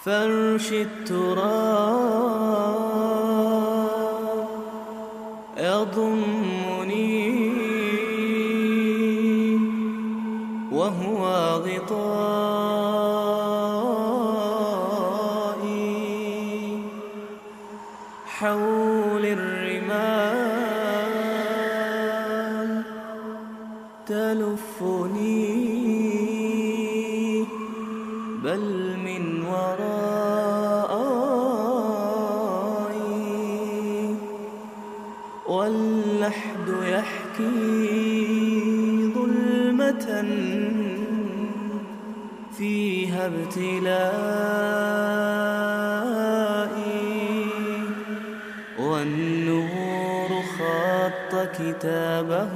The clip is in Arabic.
فرش التراب يضمني وهو غطائي، حول الرمال تلفني، بل من ورائي، واللحد يحكي ظلمة فيها ابتلائي، والنور خط كتابه